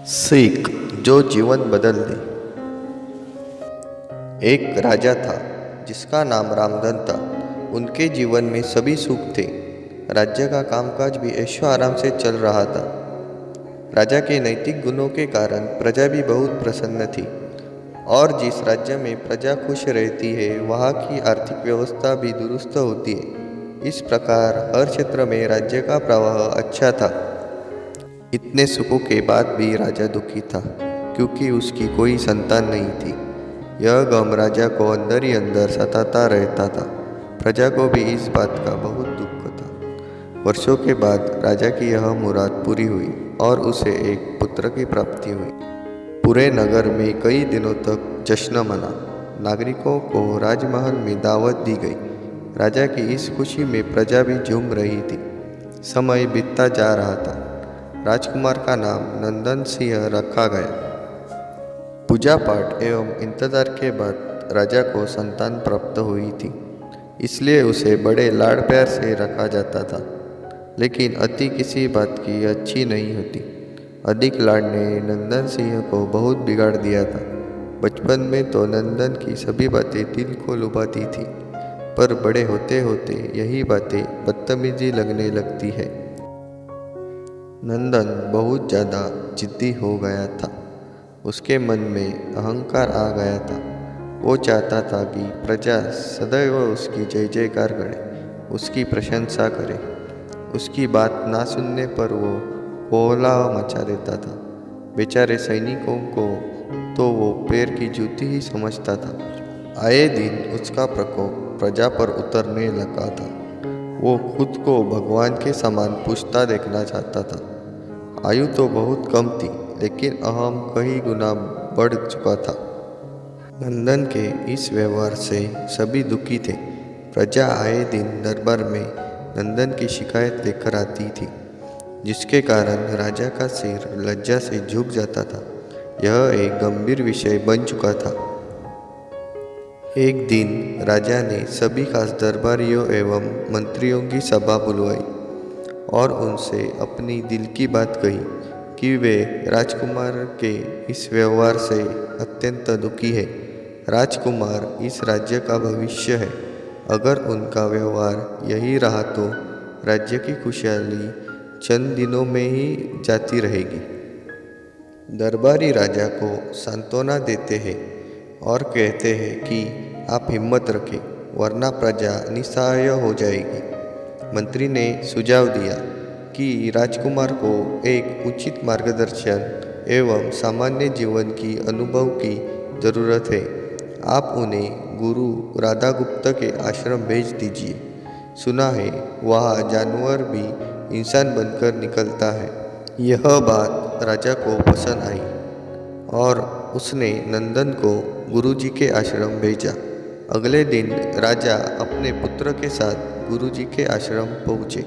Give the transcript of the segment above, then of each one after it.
सीख जो जीवन बदल दे। एक राजा था जिसका नाम रामधन था। उनके जीवन में सभी सुख थे। राज्य का कामकाज भी ऐशो आराम से चल रहा था। राजा के नैतिक गुणों के कारण प्रजा भी बहुत प्रसन्न थी और जिस राज्य में प्रजा खुश रहती है वहाँ की आर्थिक व्यवस्था भी दुरुस्त होती है। इस प्रकार हर क्षेत्र में राज्य का प्रवाह अच्छा था। इतने सुखों के बाद भी राजा दुखी था क्योंकि उसकी कोई संतान नहीं थी। यह गम राजा को अंदर ही अंदर सताता रहता था। प्रजा को भी इस बात का बहुत दुख था। वर्षों के बाद राजा की यह मुराद पूरी हुई और उसे एक पुत्र की प्राप्ति हुई। पूरे नगर में कई दिनों तक जश्न मना। नागरिकों को राजमहल में दावत दी गई। राजा की इस खुशी में प्रजा भी झूम रही थी। समय बीतता जा रहा था। राजकुमार का नाम नंदन सिंह रखा गया। पूजा पाठ एवं इंतजार के बाद राजा को संतान प्राप्त हुई थी, इसलिए उसे बड़े लाड़ प्यार से रखा जाता था। लेकिन अति किसी बात की अच्छी नहीं होती। अधिक लाड़ ने नंदन सिंह को बहुत बिगाड़ दिया था। बचपन में तो नंदन की सभी बातें दिल को लुभाती थी, पर बड़े होते होते यही बातें बदतमीजी लगने लगती है। नंदन बहुत ज़्यादा जिद्दी हो गया था। उसके मन में अहंकार आ गया था। वो चाहता था कि प्रजा सदैव उसकी जय जयकार करे, उसकी प्रशंसा करे। उसकी बात ना सुनने पर वो कोहला मचा देता था। बेचारे सैनिकों को तो वो पैर की जूती ही समझता था। आए दिन उसका प्रकोप प्रजा पर उतरने लगा था। वो खुद को भगवान के समान पूजता देखना चाहता था। आयु तो बहुत कम थी, लेकिन अहम कई गुना बढ़ चुका था। नंदन के इस व्यवहार से सभी दुखी थे। प्रजा आए दिन दरबार में नंदन की शिकायत लेकर आती थी, जिसके कारण राजा का सिर लज्जा से झुक जाता था। यह एक गंभीर विषय बन चुका था। एक दिन राजा ने सभी खास दरबारियों एवं मंत्रियों की सभा बुलवाई और उनसे अपनी दिल की बात कही कि वे राजकुमार के इस व्यवहार से अत्यंत दुखी है। राजकुमार इस राज्य का भविष्य है। अगर उनका व्यवहार यही रहा तो राज्य की खुशहाली चंद दिनों में ही जाती रहेगी। दरबारी राजा को सांत्वना देते हैं और कहते हैं कि आप हिम्मत रखें, वरना प्रजा निस्सहाय हो जाएगी। मंत्री ने सुझाव दिया कि राजकुमार को एक उचित मार्गदर्शन एवं सामान्य जीवन की अनुभव की जरूरत है। आप उन्हें गुरु राधागुप्त के आश्रम भेज दीजिए। सुना है वहाँ जानवर भी इंसान बनकर निकलता है। यह बात राजा को पसंद आई और उसने नंदन को गुरुजी के आश्रम भेजा। अगले दिन राजा अपने पुत्र के साथ गुरुजी के आश्रम पहुँचे।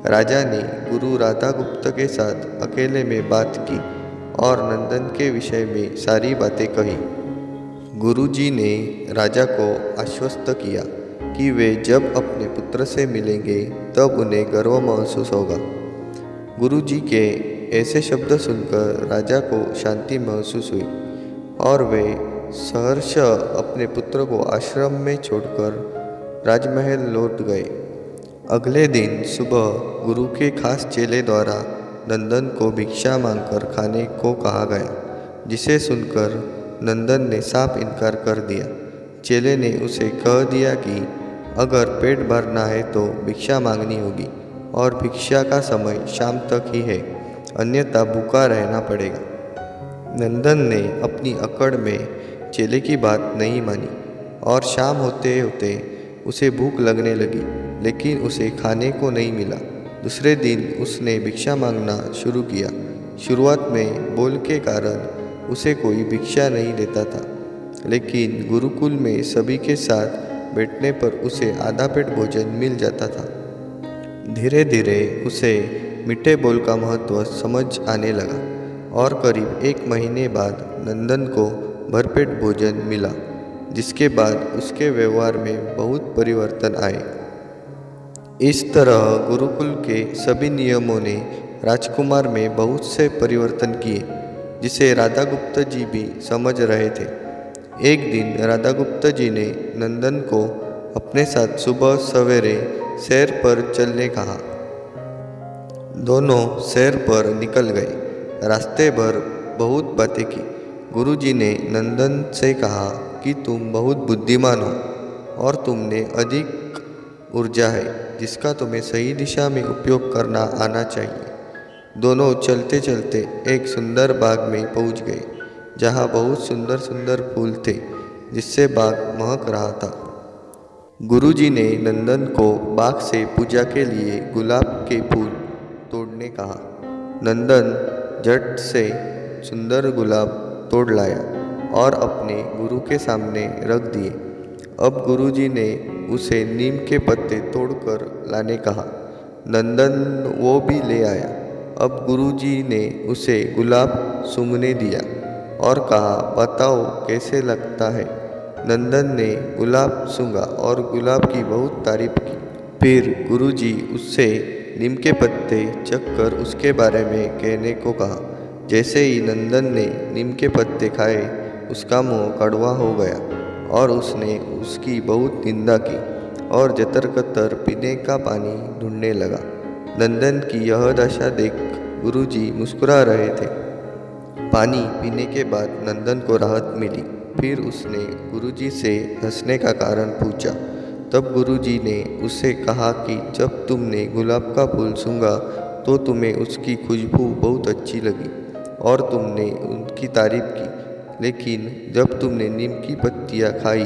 राजा ने गुरु राधागुप्त के साथ अकेले में बात की और नंदन के विषय में सारी बातें कही। गुरुजी ने राजा को आश्वस्त किया कि वे जब अपने पुत्र से मिलेंगे तब उन्हें गर्व महसूस होगा। गुरुजी के ऐसे शब्द सुनकर राजा को शांति महसूस हुई और वे सहर्ष अपने पुत्र को आश्रम में छोड़कर राजमहल लौट गए। अगले दिन सुबह गुरु के खास चेले द्वारा नंदन को भिक्षा मांगकर खाने को कहा गया, जिसे सुनकर नंदन ने साफ इनकार कर दिया। चेले ने उसे कह दिया कि अगर पेट भरना है तो भिक्षा मांगनी होगी और भिक्षा का समय शाम तक ही है, अन्यथा भूखा रहना पड़ेगा। नंदन ने अपनी अकड़ में चेले की बात नहीं मानी और शाम होते होते उसे भूख लगने लगी, लेकिन उसे खाने को नहीं मिला। दूसरे दिन उसने भिक्षा मांगना शुरू किया। शुरुआत में बोल के कारण उसे कोई भिक्षा नहीं देता था, लेकिन गुरुकुल में सभी के साथ बैठने पर उसे आधा पेट भोजन मिल जाता था। धीरे धीरे उसे मीठे बोल का महत्व समझ आने लगा और करीब 1 महीने बाद नंदन को भरपेट भोजन मिला, जिसके बाद उसके व्यवहार में बहुत परिवर्तन आए। इस तरह गुरुकुल के सभी नियमों ने राजकुमार में बहुत से परिवर्तन किए। जिसे राधा गुप्त जी भी समझ रहे थे। एक दिन राधा गुप्त जी ने नंदन को अपने साथ सुबह सवेरे सैर पर चलने कहा। दोनों सैर पर निकल गए। रास्ते भर बहुत बातें की। गुरुजी ने नंदन से कहा कि तुम बहुत बुद्धिमान हो और तुमने अधिक ऊर्जा है जिसका तुम्हें सही दिशा में उपयोग करना आना चाहिए। दोनों चलते चलते एक सुंदर बाग में पहुंच गए जहां बहुत सुंदर सुंदर फूल थे जिससे बाग महक रहा था। गुरुजी ने नंदन को बाग से पूजा के लिए गुलाब के फूल तोड़ने कहा। नंदन झट से सुंदर गुलाब तोड़ लाया और अपने गुरु के सामने रख दिए। अब गुरुजी ने उसे नीम के पत्ते तोड़कर लाने कहा। नंदन वो भी ले आया। अब गुरुजी ने उसे गुलाब सूंघने दिया और कहा, बताओ कैसे लगता है। नंदन ने गुलाब सूंघा और गुलाब की बहुत तारीफ की। फिर गुरुजी उससे नीम के पत्ते चखकर उसके बारे में कहने को कहा। जैसे ही नंदन ने नीम के पत्ते खाए उसका मुंह कड़वा हो गया और उसने उसकी बहुत निंदा की और जतर कतर पीने का पानी ढूंढने लगा। नंदन की यह दशा देख गुरुजी मुस्कुरा रहे थे। पानी पीने के बाद नंदन को राहत मिली। फिर उसने गुरुजी से हंसने का कारण पूछा। तब गुरुजी ने उससे कहा कि जब तुमने गुलाब का फूल सूंघा तो तुम्हें उसकी खुशबू बहुत अच्छी लगी और तुमने उनकी तारीफ की, लेकिन जब तुमने नीम की पत्तियाँ खाई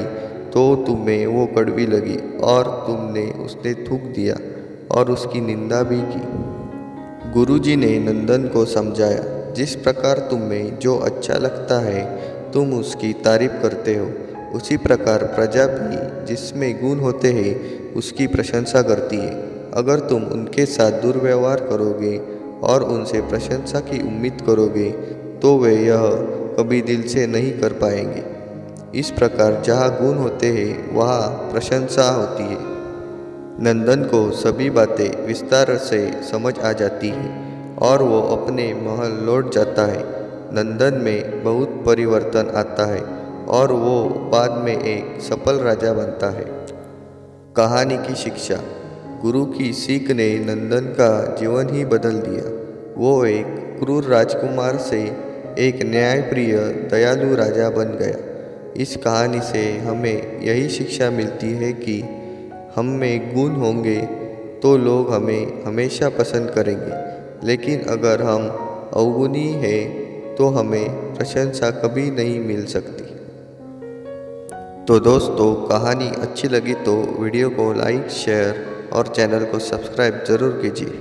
तो तुम्हें वो कड़वी लगी और तुमने उसने थूक दिया और उसकी निंदा भी की। गुरुजी ने नंदन को समझाया, जिस प्रकार तुम्हें जो अच्छा लगता है तुम उसकी तारीफ करते हो, उसी प्रकार प्रजा भी जिसमें गुण होते हैं उसकी प्रशंसा करती है। अगर तुम उनके साथ दुर्व्यवहार करोगे और उनसे प्रशंसा की उम्मीद करोगे तो वे यह कभी दिल से नहीं कर पाएंगे। इस प्रकार जहाँ गुण होते हैं वहाँ प्रशंसा होती है। नंदन को सभी बातें विस्तार से समझ आ जाती है और वो अपने महल लौट जाता है। नंदन में बहुत परिवर्तन आता है और वो बाद में एक सफल राजा बनता है। कहानी की शिक्षा। गुरु की सीख ने नंदन का जीवन ही बदल दिया। वो एक क्रूर राजकुमार से एक न्यायप्रिय दयालु राजा बन गया। इस कहानी से हमें यही शिक्षा मिलती है कि हम में गुण होंगे तो लोग हमें हमेशा पसंद करेंगे, लेकिन अगर हम अवगुणी हैं तो हमें प्रशंसा कभी नहीं मिल सकती। तो दोस्तों, कहानी अच्छी लगी तो वीडियो को लाइक, शेयर और चैनल को सब्सक्राइब ज़रूर कीजिए।